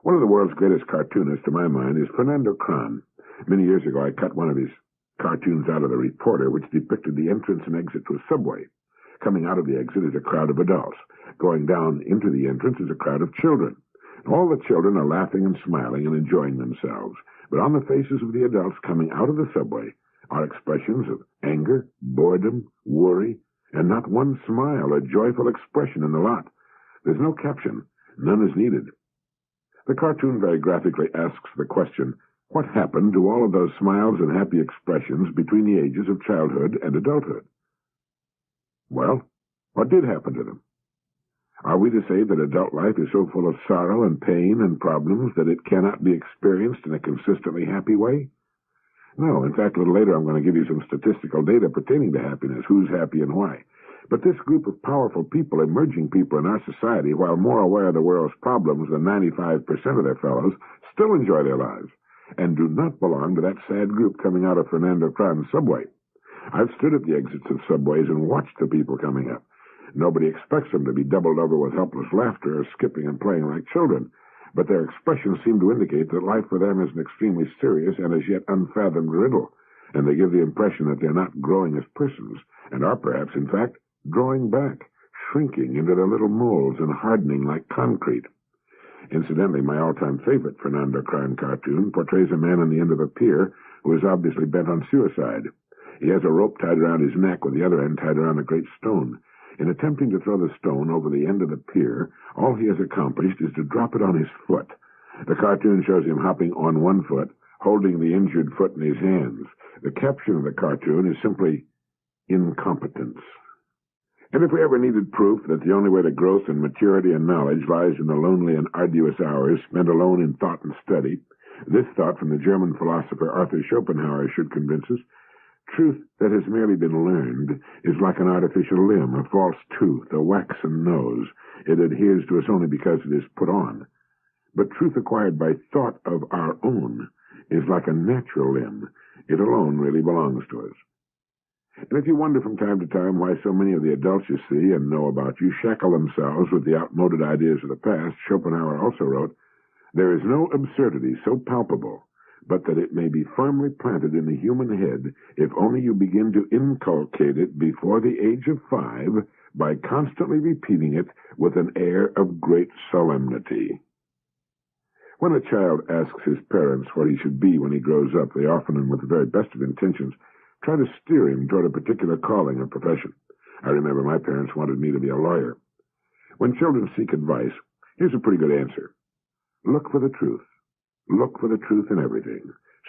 One of the world's greatest cartoonists, to my mind, is Fernando Cran. Many years ago, I cut one of his cartoons out of the Reporter, which depicted the entrance and exit to a subway. Coming out of the exit is a crowd of adults. Going down into the entrance is a crowd of children. All the children are laughing and smiling and enjoying themselves. But on the faces of the adults coming out of the subway are expressions of anger, boredom, worry, and not one smile or joyful expression in the lot. There's no caption. None is needed. The cartoon very graphically asks the question, what happened to all of those smiles and happy expressions between the ages of childhood and adulthood? Well, what did happen to them? Are we to say that adult life is so full of sorrow and pain and problems that it cannot be experienced in a consistently happy way? No. In fact, a little later I'm going to give you some statistical data pertaining to happiness, who's happy and why. But this group of powerful people, emerging people in our society, while more aware of the world's problems than 95% of their fellows, still enjoy their lives and do not belong to that sad group coming out of Fernando Cran's subway. I've stood at the exits of subways and watched the people coming up. Nobody expects them to be doubled over with helpless laughter or skipping and playing like children, but their expressions seem to indicate that life for them is an extremely serious and as yet unfathomed riddle, and they give the impression that they're not growing as persons, and are perhaps, in fact, drawing back, shrinking into their little molds and hardening like concrete. Incidentally, my all-time favorite Fernando Cran cartoon portrays a man on the end of a pier who is obviously bent on suicide. He has a rope tied around his neck with the other end tied around a great stone. In attempting to throw the stone over the end of the pier, all he has accomplished is to drop it on his foot. The cartoon shows him hopping on one foot, holding the injured foot in his hands. The caption of the cartoon is simply, incompetence. And if we ever needed proof that the only way to growth and maturity and knowledge lies in the lonely and arduous hours spent alone in thought and study, this thought from the German philosopher Arthur Schopenhauer should convince us. Truth that has merely been learned is like an artificial limb, a false tooth, a waxen nose. It adheres to us only because it is put on. But truth acquired by thought of our own is like a natural limb. It alone really belongs to us. And if you wonder from time to time why so many of the adults you see and know about you shackle themselves with the outmoded ideas of the past, Schopenhauer also wrote, there is no absurdity so palpable but that it may be firmly planted in the human head if only you begin to inculcate it before the age of 5 by constantly repeating it with an air of great solemnity. When a child asks his parents what he should be when he grows up, they often, and with the very best of intentions, try to steer him toward a particular calling or profession. I remember my parents wanted me to be a lawyer. When children seek advice, here's a pretty good answer. Look for the truth. Look for the truth in everything.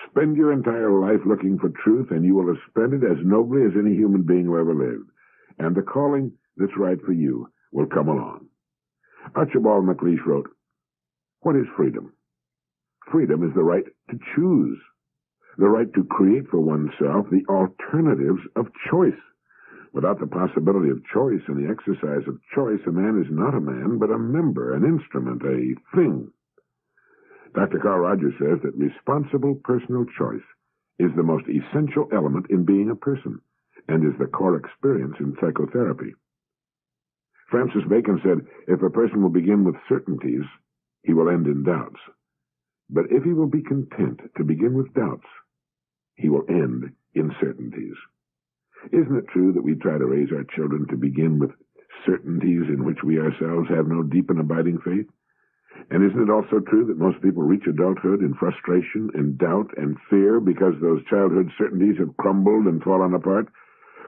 Spend your entire life looking for truth, and you will have spent it as nobly as any human being who ever lived. And the calling that's right for you will come along. Archibald MacLeish wrote, what is freedom? Freedom is the right to choose, the right to create for oneself the alternatives of choice. Without the possibility of choice and the exercise of choice, a man is not a man, but a member, an instrument, a thing. Dr. Carl Rogers says that responsible personal choice is the most essential element in being a person and is the core experience in psychotherapy. Francis Bacon said, if a person will begin with certainties, he will end in doubts. But if he will be content to begin with doubts, he will end in certainties. Isn't it true that we try to raise our children to begin with certainties in which we ourselves have no deep and abiding faith? And isn't it also true that most people reach adulthood in frustration and doubt and fear because those childhood certainties have crumbled and fallen apart?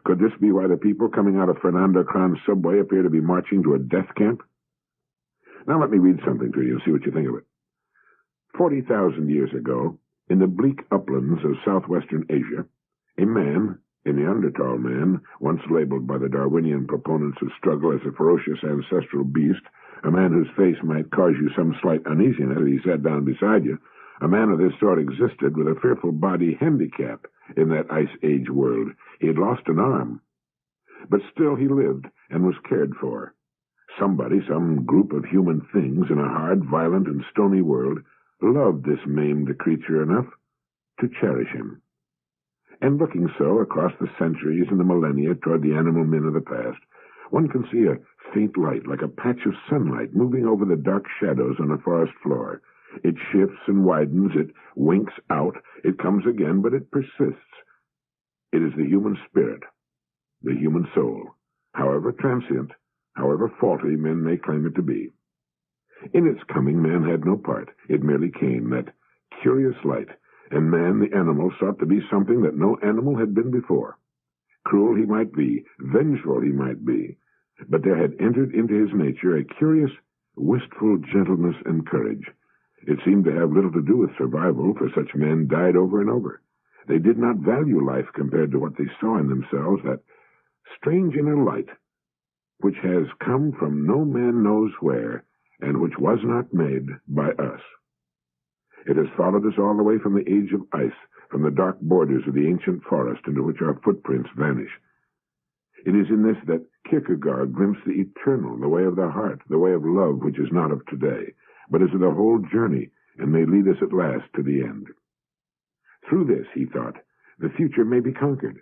Could this be why the people coming out of Fernando Cran's subway appear to be marching to a death camp? Now let me read something to you and see what you think of it. 40,000 years ago, in the bleak uplands of southwestern Asia, a man, a Neanderthal man, once labeled by the Darwinian proponents of struggle as a ferocious ancestral beast, a man whose face might cause you some slight uneasiness if he sat down beside you, a man of this sort existed with a fearful body handicap in that Ice Age world. He had lost an arm, but still he lived and was cared for. Somebody, some group of human things in a hard, violent, and stony world loved this maimed creature enough to cherish him. And looking so across the centuries and the millennia toward the animal men of the past, one can see a faint light, like a patch of sunlight, moving over the dark shadows on a forest floor. It shifts and widens, it winks out, it comes again, but it persists. It is the human spirit, the human soul, however transient, however faulty men may claim it to be. In its coming, man had no part. It merely came, that curious light, and man, the animal, sought to be something that no animal had been before. Cruel he might be, vengeful he might be, but there had entered into his nature a curious, wistful gentleness and courage. It seemed to have little to do with survival, for such men died over and over. They did not value life compared to what they saw in themselves, that strange inner light, which has come from no man knows where, and which was not made by us. It has followed us all the way from the age of ice, from the dark borders of the ancient forest into which our footprints vanish. It is in this that Kierkegaard glimpsed the eternal, the way of the heart, the way of love which is not of today, but is of the whole journey, and may lead us at last to the end. Through this, he thought, the future may be conquered.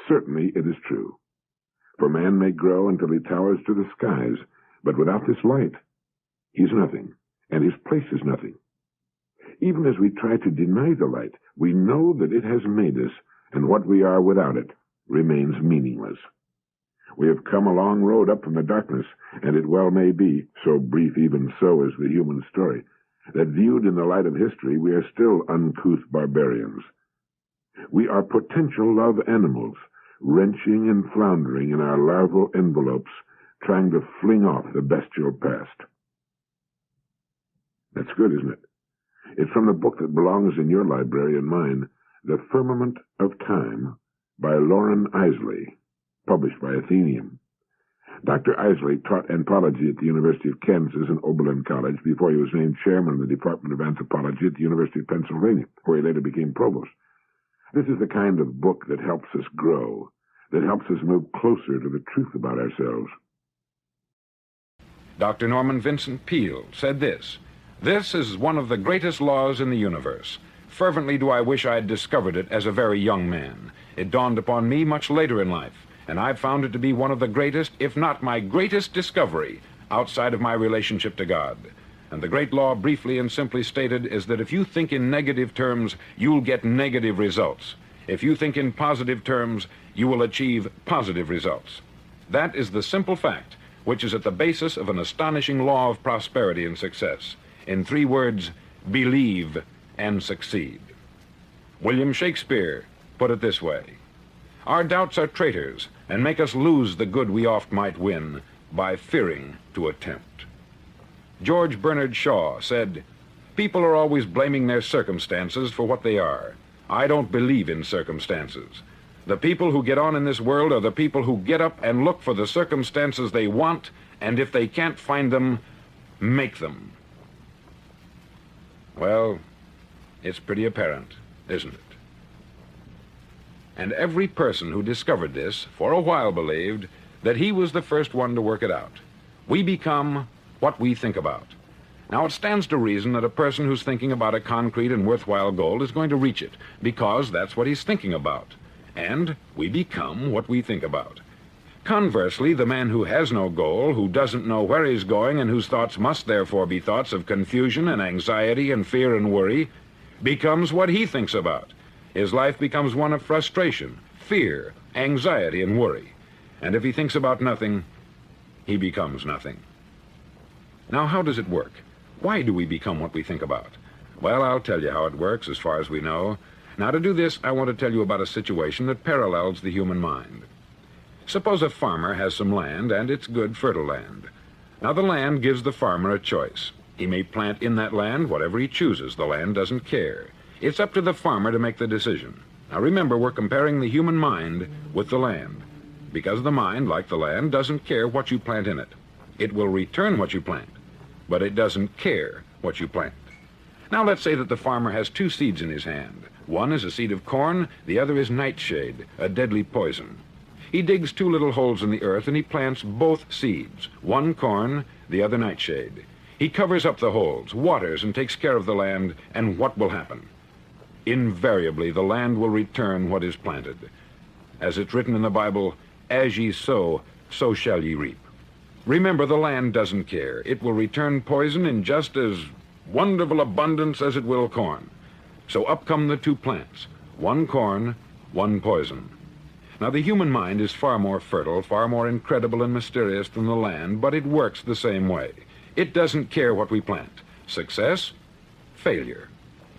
Certainly it is true. For man may grow until he towers to the skies, but without this light, he is nothing, and his place is nothing. Even as we try to deny the light, we know that it has made us, and what we are without it remains meaningless. We have come a long road up from the darkness, and it well may be, so brief even so is the human story, that viewed in the light of history we are still uncouth barbarians. We are potential love animals, wrenching and floundering in our larval envelopes, trying to fling off the bestial past. That's good, isn't it? It's from the book that belongs in your library and mine, The Firmament of Time, by Loren Eiseley, published by Atheneum. Dr. Eiseley taught anthropology at the University of Kansas and Oberlin College before he was named chairman of the Department of Anthropology at the University of Pennsylvania, where he later became provost. This is the kind of book that helps us grow, that helps us move closer to the truth about ourselves. Dr. Norman Vincent Peale said this: "This is one of the greatest laws in the universe. Fervently do I wish I had discovered it as a very young man. It dawned upon me much later in life, and I've found it to be one of the greatest, if not my greatest discovery, outside of my relationship to God. And the great law, briefly and simply stated, is that if you think in negative terms, you'll get negative results. If you think in positive terms, you will achieve positive results. That is the simple fact, which is at the basis of an astonishing law of prosperity and success. In 3 words, believe and succeed." William Shakespeare put it this way: "Our doubts are traitors, and make us lose the good we oft might win, by fearing to attempt." George Bernard Shaw said, "People are always blaming their circumstances for what they are. I don't believe in circumstances. The people who get on in this world are the people who get up and look for the circumstances they want, and if they can't find them, make them." Well, it's pretty apparent, isn't it? And every person who discovered this for a while believed that he was the first one to work it out. We become what we think about. Now, it stands to reason that a person who's thinking about a concrete and worthwhile goal is going to reach it, because that's what he's thinking about. And we become what we think about. Conversely, the man who has no goal, who doesn't know where he's going, and whose thoughts must therefore be thoughts of confusion and anxiety and fear and worry, becomes what he thinks about. His life becomes one of frustration, fear, anxiety, and worry. And if he thinks about nothing, he becomes nothing. Now, how does it work? Why do we become what we think about? Well, I'll tell you how it works as far as we know. Now, to do this, I want to tell you about a situation that parallels the human mind. Suppose a farmer has some land, and it's good, fertile land. Now, the land gives the farmer a choice. He may plant in that land whatever he chooses. The land doesn't care. It's up to the farmer to make the decision. Now, remember, we're comparing the human mind with the land, because the mind, like the land, doesn't care what you plant in it. It will return what you plant, but it doesn't care what you plant. Now, let's say that the farmer has 2 seeds in his hand. One is a seed of corn, the other is nightshade, a deadly poison. He digs 2 little holes in the earth, and he plants both seeds, one corn, the other nightshade. He covers up the holes, waters, and takes care of the land, and what will happen? Invariably, the land will return what is planted. As it's written in the Bible, "As ye sow, so shall ye reap." Remember, the land doesn't care. It will return poison in just as, wonderful abundance as it will corn. So up come the two plants, one corn, one poison. Now the human mind is far more fertile, far more incredible and mysterious than the land, but it works the same way. It doesn't care what we plant. Success, failure.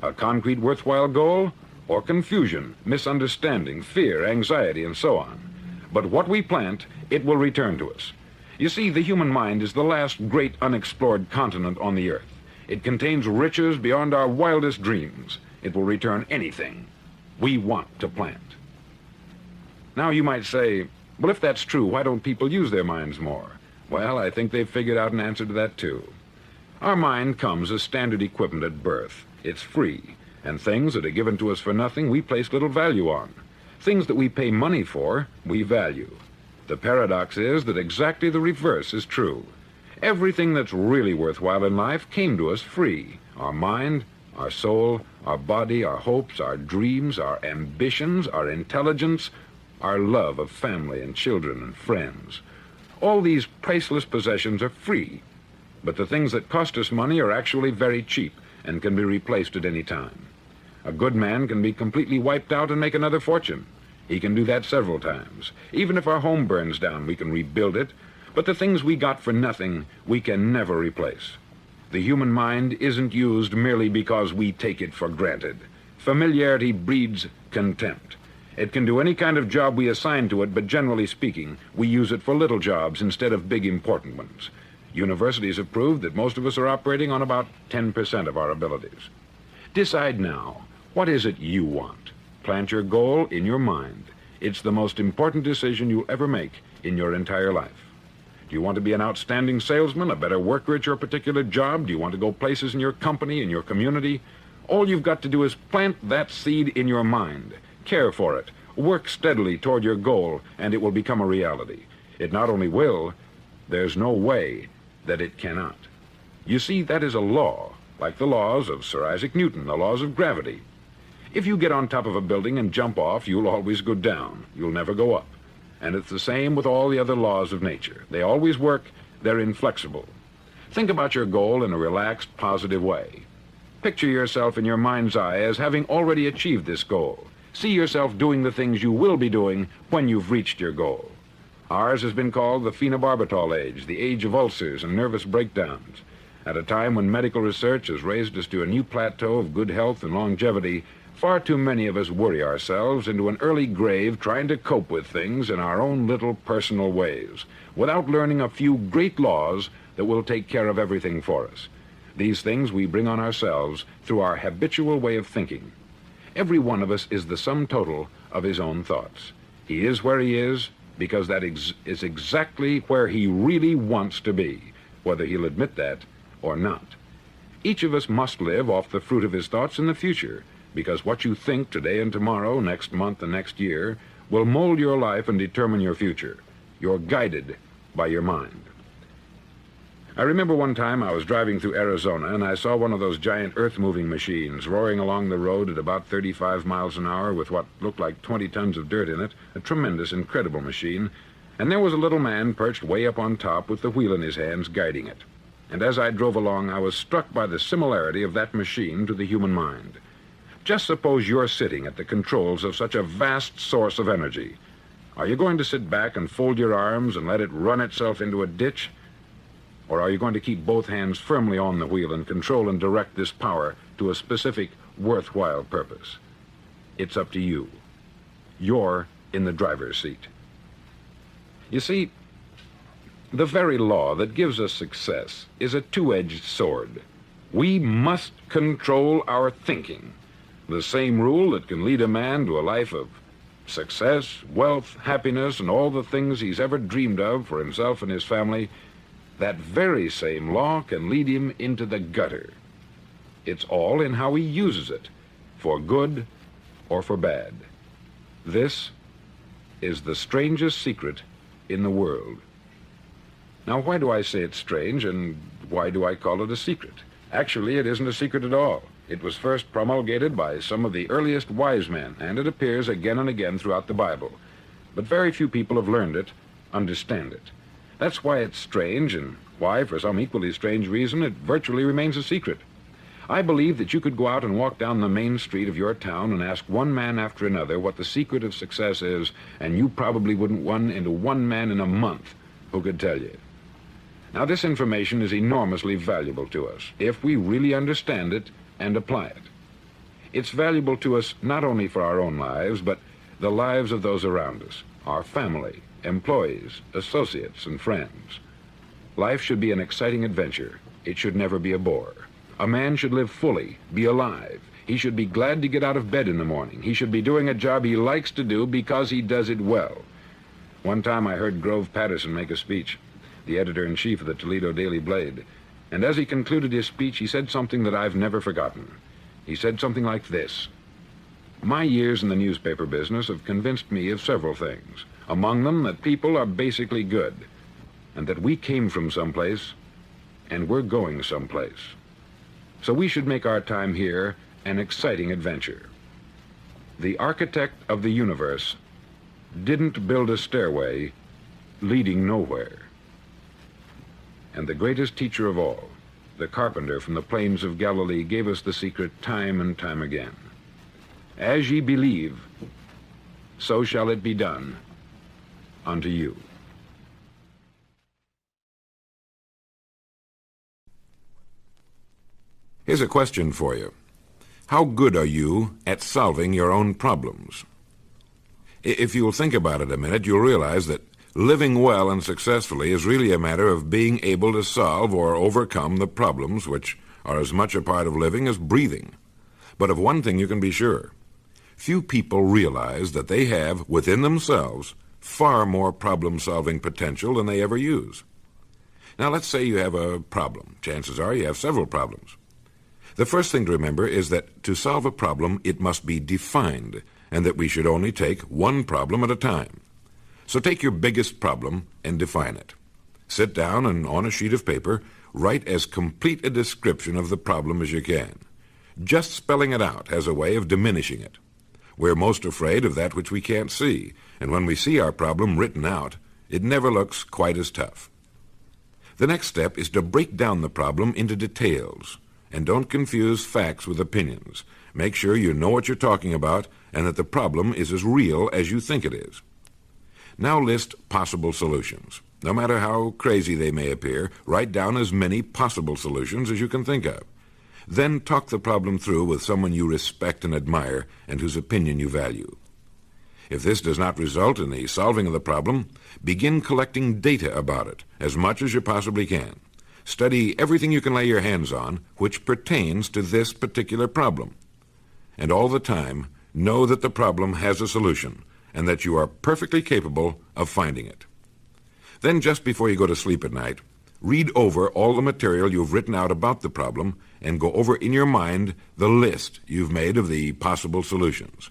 A concrete worthwhile goal, or confusion, misunderstanding, fear, anxiety, and so on. But what we plant, it will return to us. You see, the human mind is the last great unexplored continent on the earth. It contains riches beyond our wildest dreams. It will return anything we want to plant. Now you might say, well, if that's true, why don't people use their minds more? Well, I think they've figured out an answer to that too. Our mind comes as standard equipment at birth. It's free, and things that are given to us for nothing we place little value on. Things that we pay money for, we value. The paradox is that exactly the reverse is true. Everything that's really worthwhile in life came to us free. Our mind, our soul, our body, our hopes, our dreams, our ambitions, our intelligence, our love of family and children and friends. All these priceless possessions are free, but the things that cost us money are actually very cheap and can be replaced at any time. A good man can be completely wiped out and make another fortune. He can do that several times. Even if our home burns down, we can rebuild it, but the things we got for nothing, we can never replace. The human mind isn't used merely because we take it for granted. Familiarity breeds contempt. It can do any kind of job we assign to it, but generally speaking, we use it for little jobs instead of big important ones. Universities have proved that most of us are operating on about 10% of our abilities. Decide now, what is it you want? Plant your goal in your mind. It's the most important decision you'll ever make in your entire life. Do you want to be an outstanding salesman, a better worker at your particular job? Do you want to go places in your company, in your community? All you've got to do is plant that seed in your mind. Care for it. Work steadily toward your goal, and it will become a reality. It not only will, there's no way that it cannot. You see, that is a law, like the laws of Sir Isaac Newton, the laws of gravity. If you get on top of a building and jump off, you'll always go down. You'll never go up. And it's the same with all the other laws of nature. They always work. They're inflexible. Think about your goal in a relaxed, positive way. Picture yourself in your mind's eye as having already achieved this goal. See yourself doing the things you will be doing when you've reached your goal. Ours has been called the phenobarbital age, the age of ulcers and nervous breakdowns. At a time when medical research has raised us to a new plateau of good health and longevity, far too many of us worry ourselves into an early grave trying to cope with things in our own little personal ways, without learning a few great laws that will take care of everything for us. These things we bring on ourselves through our habitual way of thinking. Every one of us is the sum total of his own thoughts. He is where he is because that is exactly where he really wants to be, whether he'll admit that or not. Each of us must live off the fruit of his thoughts in the future, because what you think today and tomorrow, next month and next year, will mold your life and determine your future. You're guided by your mind. I remember one time I was driving through Arizona and I saw one of those giant earth-moving machines roaring along the road at about 35 miles an hour with what looked like 20 tons of dirt in it, a tremendous, incredible machine, and there was a little man perched way up on top with the wheel in his hands guiding it. And as I drove along, I was struck by the similarity of that machine to the human mind. Just suppose you're sitting at the controls of such a vast source of energy. Are you going to sit back and fold your arms and let it run itself into a ditch? Or are you going to keep both hands firmly on the wheel and control and direct this power to a specific, worthwhile purpose? It's up to you. You're in the driver's seat. You see, the very law that gives us success is a two-edged sword. We must control our thinking. The same rule that can lead a man to a life of success, wealth, happiness, and all the things he's ever dreamed of for himself and his family, that very same law can lead him into the gutter. It's all in how he uses it, for good or for bad. This is the strangest secret in the world. Now, why do I say it's strange, and why do I call it a secret? Actually, it isn't a secret at all. It was first promulgated by some of the earliest wise men, and it appears again and again throughout the Bible. But very few people have learned it, understand it. That's why it's strange, and why, for some equally strange reason, it virtually remains a secret. I believe that you could go out and walk down the main street of your town and ask one man after another what the secret of success is, and you probably wouldn't run into one man in a month who could tell you. Now, this information is enormously valuable to us if we really understand it and apply it. It's valuable to us not only for our own lives, but the lives of those around us, our family, employees, associates, and friends. Life should be an exciting adventure. It should never be a bore. A man should live fully, be alive. He should be glad to get out of bed in the morning. He should be doing a job he likes to do because he does it well. One time I heard Grove Patterson make a speech, the editor-in-chief of the Toledo Daily Blade, and as he concluded his speech, he said something that I've never forgotten. He said something like this: "My years in the newspaper business have convinced me of several things, among them that people are basically good, and that we came from someplace, and we're going someplace. So we should make our time here an exciting adventure. The architect of the universe didn't build a stairway leading nowhere. And the greatest teacher of all, the carpenter from the plains of Galilee, gave us the secret time and time again. As ye believe, so shall it be done unto you." Here's a question for you. How good are you at solving your own problems? If you'll think about it a minute, you'll realize that living well and successfully is really a matter of being able to solve or overcome the problems which are as much a part of living as breathing. But of one thing you can be sure. Few people realize that they have, within themselves, far more problem-solving potential than they ever use. Now, let's say you have a problem. Chances are you have several problems. The first thing to remember is that to solve a problem, it must be defined, and that we should only take one problem at a time. So take your biggest problem and define it. Sit down and on a sheet of paper, write as complete a description of the problem as you can. Just spelling it out has a way of diminishing it. We're most afraid of that which we can't see, and when we see our problem written out, it never looks quite as tough. The next step is to break down the problem into details, and don't confuse facts with opinions. Make sure you know what you're talking about and that the problem is as real as you think it is. Now list possible solutions. No matter how crazy they may appear, write down as many possible solutions as you can think of. Then talk the problem through with someone you respect and admire and whose opinion you value. If this does not result in the solving of the problem, begin collecting data about it, as much as you possibly can. Study everything you can lay your hands on which pertains to this particular problem. And all the time, know that the problem has a solution, and that you are perfectly capable of finding it. Then, just before you go to sleep at night, read over all the material you've written out about the problem and go over in your mind the list you've made of the possible solutions.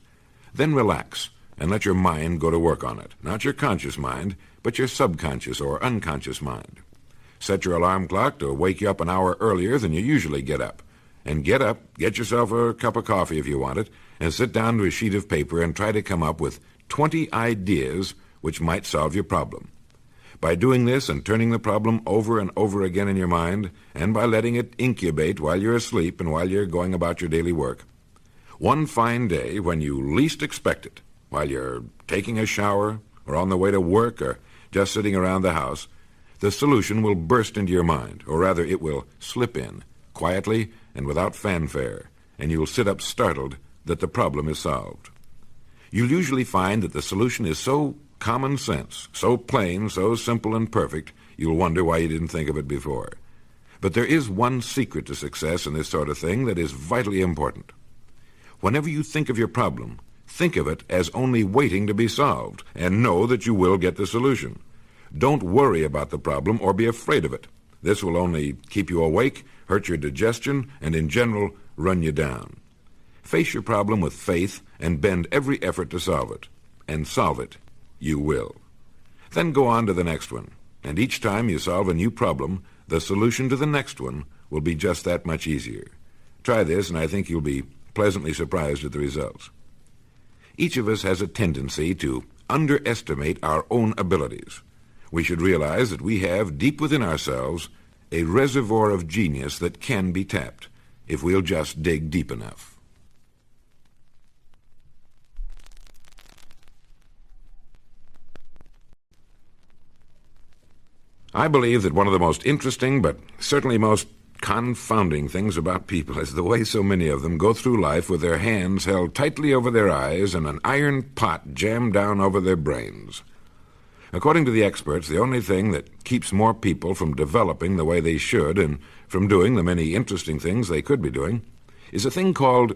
Then relax and let your mind go to work on it. Not your conscious mind, but your subconscious or unconscious mind. Set your alarm clock to wake you up an hour earlier than you usually get up. And get up, get yourself a cup of coffee if you want it, and sit down to a sheet of paper and try to come up with 20 ideas which might solve your problem. By doing this and turning the problem over and over again in your mind, and by letting it incubate while you're asleep and while you're going about your daily work, one fine day when you least expect it, while you're taking a shower or on the way to work or just sitting around the house, the solution will burst into your mind, or rather it will slip in, quietly and without fanfare, and you'll sit up startled that the problem is solved. You'll usually find that the solution is so common sense, so plain, so simple and perfect, you'll wonder why you didn't think of it before. But there is one secret to success in this sort of thing that is vitally important. Whenever you think of your problem, think of it as only waiting to be solved, and know that you will get the solution. Don't worry about the problem or be afraid of it. This will only keep you awake, hurt your digestion, and in general, run you down. Face your problem with faith and bend every effort to solve it. And solve it, you will. Then go on to the next one. And each time you solve a new problem, the solution to the next one will be just that much easier. Try this, and I think you'll be pleasantly surprised at the results. Each of us has a tendency to underestimate our own abilities. We should realize that we have, deep within ourselves, a reservoir of genius that can be tapped. if we'll just dig deep enough. I believe that one of the most interesting, but certainly most confounding things about people is the way so many of them go through life with their hands held tightly over their eyes and an iron pot jammed down over their brains. According to the experts, the only thing that keeps more people from developing the way they should and from doing the many interesting things they could be doing is a thing called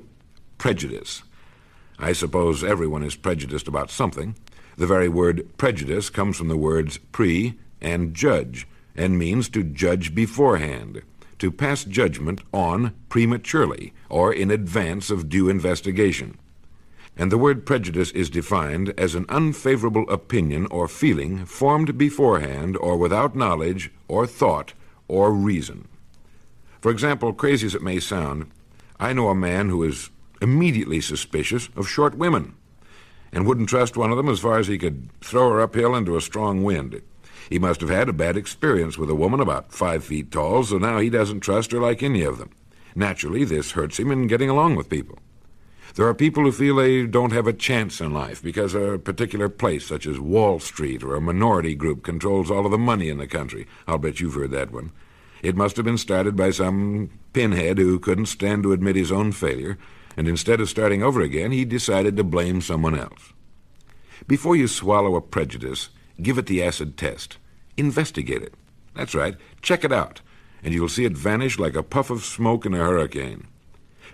prejudice. I suppose everyone is prejudiced about something. The very word prejudice comes from the words pre and judge, and means to judge beforehand, to pass judgment on prematurely or in advance of due investigation. And the word prejudice is defined as an unfavorable opinion or feeling formed beforehand or without knowledge or thought or reason. For example, crazy as it may sound, I know a man who is immediately suspicious of short women and wouldn't trust one of them as far as he could throw her uphill into a strong wind. He must have had a bad experience with a woman about 5 feet tall, so now he doesn't trust her like any of them. Naturally, this hurts him in getting along with people. There are people who feel they don't have a chance in life because a particular place, such as Wall Street or a minority group, controls all of the money in the country. I'll bet you've heard that one. It must have been started by some pinhead who couldn't stand to admit his own failure, and instead of starting over again, he decided to blame someone else. Before you swallow a prejudice, give it the acid test. Investigate it. That's right. Check it out, and you'll see it vanish like a puff of smoke in a hurricane.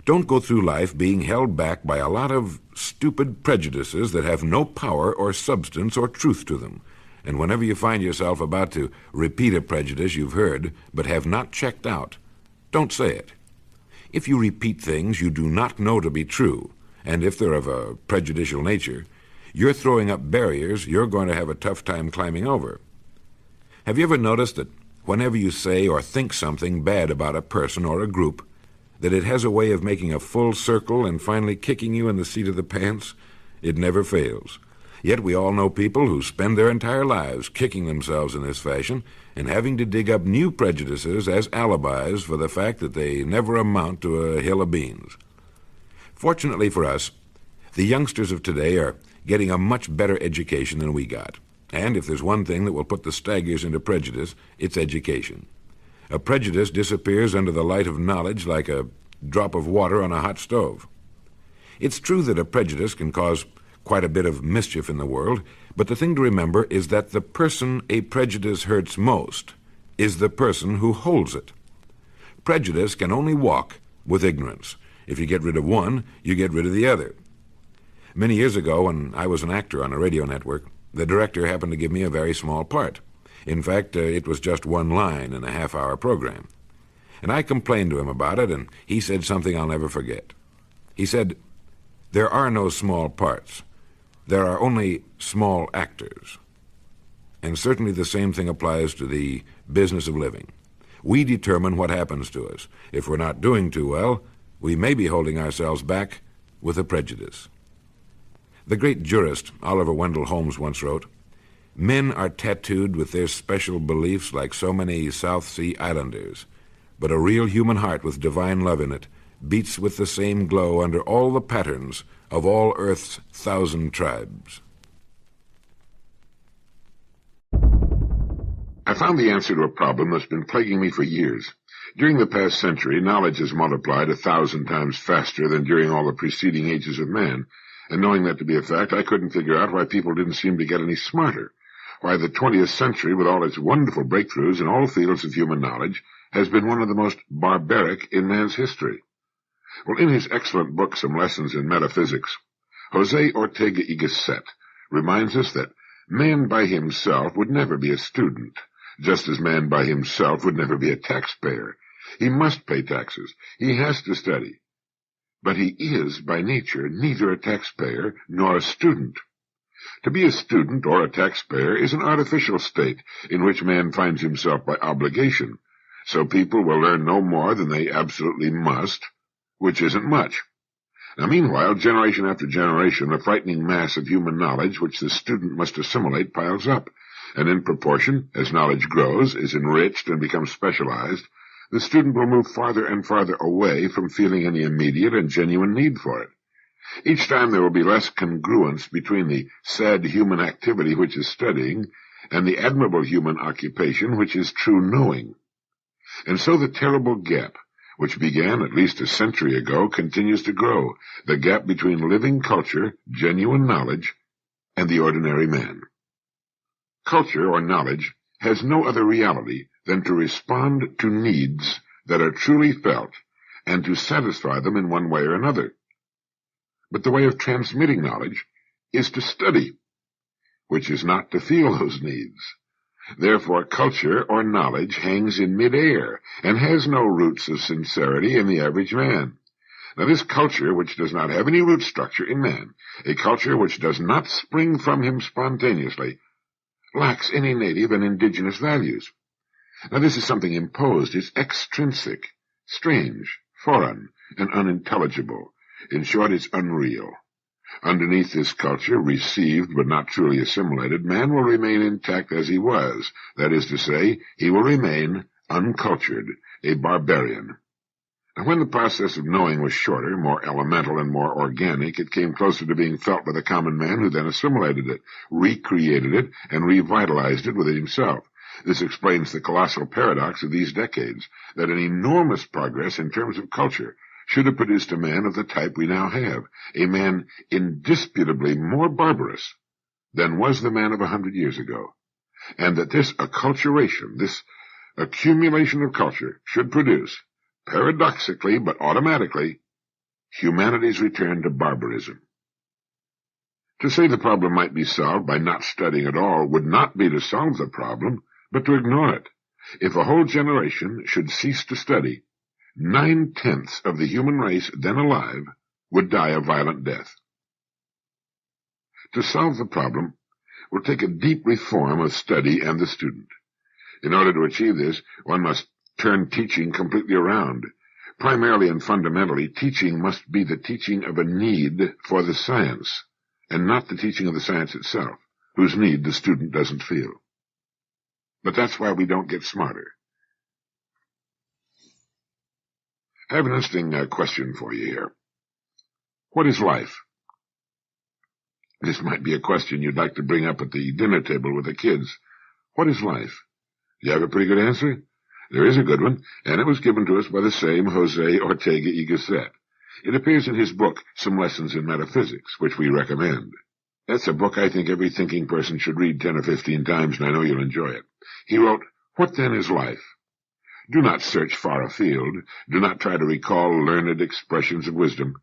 Don't go through life being held back by a lot of stupid prejudices that have no power or substance or truth to them. And whenever you find yourself about to repeat a prejudice you've heard but have not checked out, don't say it. If you repeat things you do not know to be true, and if they're of a prejudicial nature, you're throwing up barriers you're going to have a tough time climbing over. Have you ever noticed that whenever you say or think something bad about a person or a group, that it has a way of making a full circle and finally kicking you in the seat of the pants? It never fails. Yet we all know people who spend their entire lives kicking themselves in this fashion and having to dig up new prejudices as alibis for the fact that they never amount to a hill of beans. Fortunately for us, the youngsters of today are getting a much better education than we got. And if there's one thing that will put the staggers into prejudice, it's education. A prejudice disappears under the light of knowledge like a drop of water on a hot stove. It's true that a prejudice can cause quite a bit of mischief in the world, but the thing to remember is that the person a prejudice hurts most is the person who holds it. Prejudice can only walk with ignorance. If you get rid of one, you get rid of the other. Many years ago, when I was an actor on a radio network, the director happened to give me a very small part. In fact, it was just one line in a half-hour program. And I complained to him about it, and he said something I'll never forget. He said, "There are no small parts. There are only small actors." And certainly the same thing applies to the business of living. We determine what happens to us. If we're not doing too well, we may be holding ourselves back with a prejudice. The great jurist Oliver Wendell Holmes once wrote, "Men are tattooed with their special beliefs like so many South Sea islanders, but a real human heart with divine love in it beats with the same glow under all the patterns of all Earth's 1,000 tribes." I found the answer to a problem that's been plaguing me for years. During the past century, knowledge has multiplied 1,000 times faster than during all the preceding ages of man. And knowing that to be a fact, I couldn't figure out why people didn't seem to get any smarter, why the 20th century, with all its wonderful breakthroughs in all fields of human knowledge, has been one of the most barbaric in man's history. Well, in his excellent book, Some Lessons in Metaphysics, Jose Ortega y Gasset reminds us that man by himself would never be a student, just as man by himself would never be a taxpayer. He must pay taxes. He has to study. But he is, by nature, neither a taxpayer nor a student. To be a student or a taxpayer is an artificial state in which man finds himself by obligation, so people will learn no more than they absolutely must, which isn't much. Now, meanwhile, generation after generation, a frightening mass of human knowledge which the student must assimilate piles up, and in proportion as knowledge grows, is enriched, and becomes specialized, the student will move farther and farther away from feeling any immediate and genuine need for it. Each time there will be less congruence between the sad human activity which is studying and the admirable human occupation which is true knowing. And so the terrible gap, which began at least a century ago, continues to grow, the gap between living culture, genuine knowledge, and the ordinary man. Culture, or knowledge, has no other reality than to respond to needs that are truly felt and to satisfy them in one way or another. But the way of transmitting knowledge is to study, which is not to feel those needs. Therefore, culture or knowledge hangs in mid-air and has no roots of sincerity in the average man. Now, this culture, which does not have any root structure in man, a culture which does not spring from him spontaneously, lacks any native and indigenous values. Now, this is something imposed. It's extrinsic, strange, foreign, and unintelligible. In short, it's unreal. Underneath this culture, received but not truly assimilated, man will remain intact as he was. That is to say, he will remain uncultured, a barbarian. And when the process of knowing was shorter, more elemental, and more organic, it came closer to being felt by the common man, who then assimilated it, recreated it, and revitalized it within himself. This explains the colossal paradox of these decades, that an enormous progress in terms of culture should have produced a man of the type we now have, a man indisputably more barbarous than was the man of 100 years ago, and that this acculturation, this accumulation of culture, should produce, paradoxically but automatically, humanity's return to barbarism. To say the problem might be solved by not studying at all would not be to solve the problem, but to ignore it. If a whole generation should cease to study, 9/10 of the human race then alive would die a violent death. To solve the problem will take a deep reform of study and the student. In order to achieve this, one must turn teaching completely around. Primarily and fundamentally, teaching must be the teaching of a need for the science, and not the teaching of the science itself, whose need the student doesn't feel. But that's why we don't get smarter. I have an interesting question for you here. What is life? This might be a question you'd like to bring up at the dinner table with the kids. What is life? Do you have a pretty good answer? There is a good one, and it was given to us by the same Jose Ortega y Gasset. It appears in his book, Some Lessons in Metaphysics, which we recommend. That's a book I think every thinking person should read 10 or 15 times, and I know you'll enjoy it. He wrote, "What then is life? Do not search far afield. Do not try to recall learned expressions of wisdom.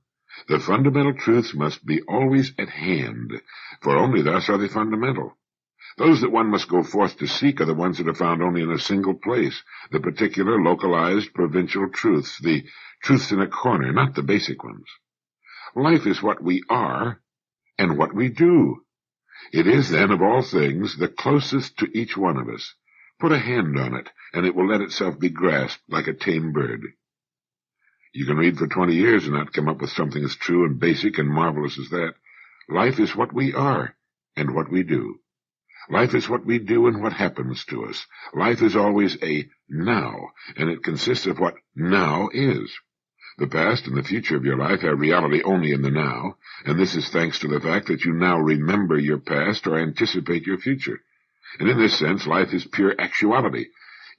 The fundamental truths must be always at hand, for only thus are they fundamental. Those that one must go forth to seek are the ones that are found only in a single place, the particular, localized, provincial truths, the truths in a corner, not the basic ones. Life is what we are and what we do. It is, then, of all things, the closest to each one of us. Put a hand on it, and it will let itself be grasped like a tame bird." You can read for 20 years and not come up with something as true and basic and marvelous as that. Life is what we are and what we do. Life is what we do and what happens to us. Life is always a now, and it consists of what now is. The past and the future of your life have reality only in the now, and this is thanks to the fact that you now remember your past or anticipate your future. And in this sense, life is pure actuality.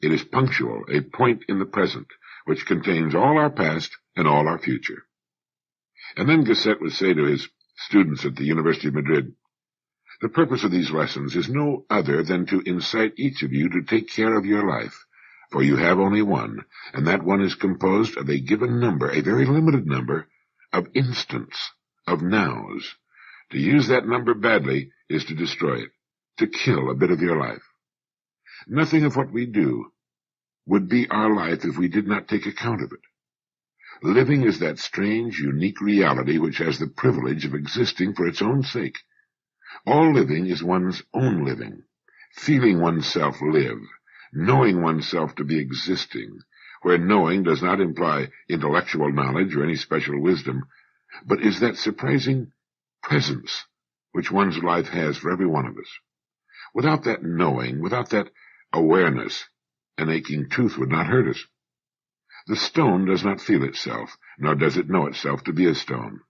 It is punctual, a point in the present, which contains all our past and all our future. And then Gasset would say to his students at the University of Madrid, "The purpose of these lessons is no other than to incite each of you to take care of your life, for you have only one, and that one is composed of a given number, a very limited number, of instants, of nows. To use that number badly is to destroy it, to kill a bit of your life. Nothing of what we do would be our life if we did not take account of it. Living is that strange, unique reality which has the privilege of existing for its own sake. All living is one's own living, feeling oneself live, knowing oneself to be existing, where knowing does not imply intellectual knowledge or any special wisdom, but is that surprising presence which one's life has for every one of us. Without that knowing, without that awareness, an aching tooth would not hurt us. The stone does not feel itself, nor does it know itself to be a stone.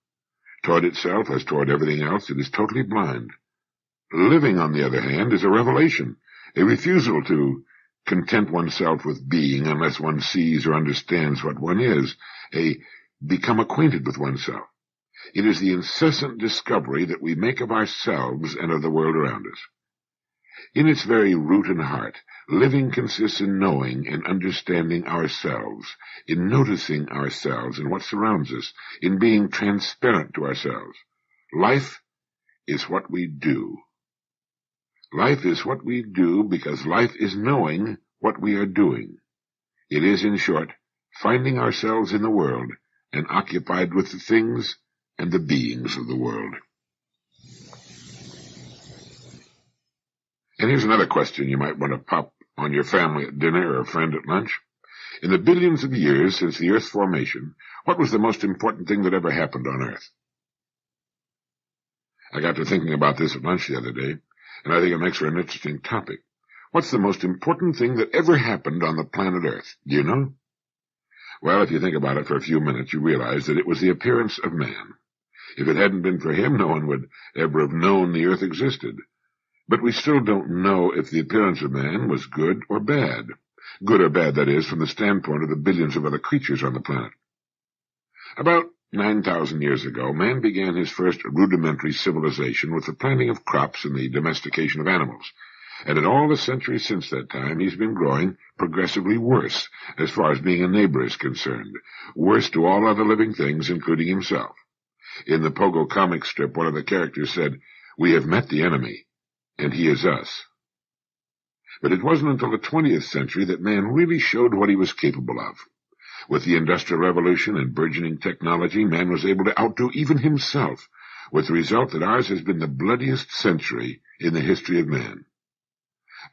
Toward itself, as toward everything else, it is totally blind. Living, on the other hand, is a revelation, a refusal to content oneself with being unless one sees or understands what one is, a become acquainted with oneself. It is the incessant discovery that we make of ourselves and of the world around us. In its very root and heart, living consists in knowing and understanding ourselves, in noticing ourselves and what surrounds us, in being transparent to ourselves. Life is what we do. Life is what we do because life is knowing what we are doing. It is, in short, finding ourselves in the world and occupied with the things and the beings of the world. And here's another question you might want to pop on your family at dinner or a friend at lunch. In the billions of years since the Earth's formation, what was the most important thing that ever happened on Earth? I got to thinking about this at lunch the other day, and I think it makes for an interesting topic. What's the most important thing that ever happened on the planet Earth? Do you know? Well, if you think about it for a few minutes, you realize that it was the appearance of man. If it hadn't been for him, no one would ever have known the Earth existed. But we still don't know if the appearance of man was good or bad. Good or bad, that is, from the standpoint of the billions of other creatures on the planet. About 9,000 years ago, man began his first rudimentary civilization with the planting of crops and the domestication of animals. And in all the centuries since that time, he's been growing progressively worse as far as being a neighbor is concerned, worse to all other living things, including himself. In the Pogo comic strip, one of the characters said, "We have met the enemy, and he is us." But it wasn't until the 20th century that man really showed what he was capable of. With the Industrial Revolution and burgeoning technology, man was able to outdo even himself, with the result that ours has been the bloodiest century in the history of man.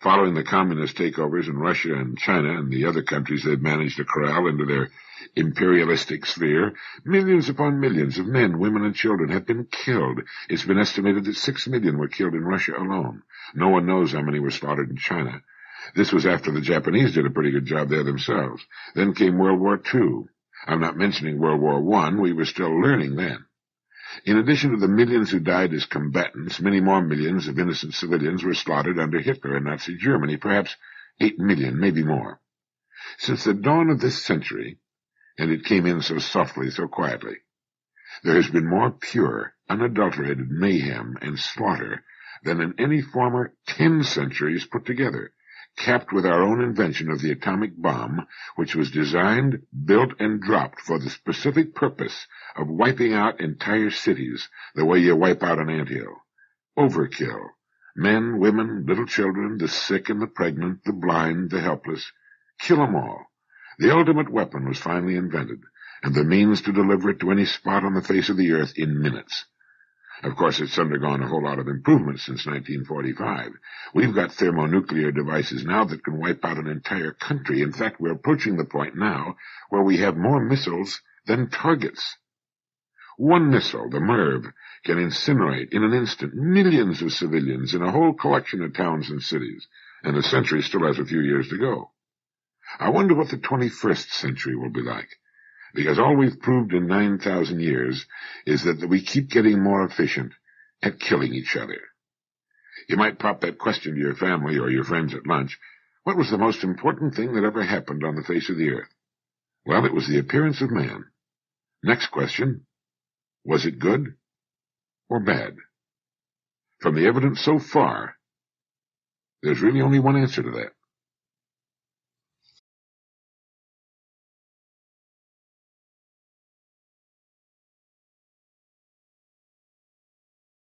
Following the communist takeovers in Russia and China and the other countries they've managed to corral into their imperialistic sphere, millions upon millions of men, women, and children have been killed. It's been estimated that 6 million were killed in Russia alone. No one knows how many were slaughtered in China. This was after the Japanese did a pretty good job there themselves. Then came World War II. I'm not mentioning World War I. We were still learning then. In addition to the millions who died as combatants, many more millions of innocent civilians were slaughtered under Hitler and Nazi Germany, perhaps 8 million, maybe more. Since the dawn of this century, and it came in so softly, so quietly, there has been more pure, unadulterated mayhem and slaughter than in any former 10 centuries put together, capped with our own invention of the atomic bomb, which was designed, built, and dropped for the specific purpose of wiping out entire cities the way you wipe out an anthill. Overkill. Men, women, little children, the sick and the pregnant, the blind, the helpless. Kill 'em all. The ultimate weapon was finally invented, and the means to deliver it to any spot on the face of the earth in minutes. Of course, it's undergone a whole lot of improvement since 1945. We've got thermonuclear devices now that can wipe out an entire country. In fact, we're approaching the point now where we have more missiles than targets. One missile, the MIRV, can incinerate in an instant millions of civilians in a whole collection of towns and cities, and the century still has a few years to go. I wonder what the 21st century will be like. Because all we've proved in 9,000 years is that we keep getting more efficient at killing each other. You might pop that question to your family or your friends at lunch. What was the most important thing that ever happened on the face of the earth? Well, it was the appearance of man. Next question, was it good or bad? From the evidence so far, there's really only one answer to that.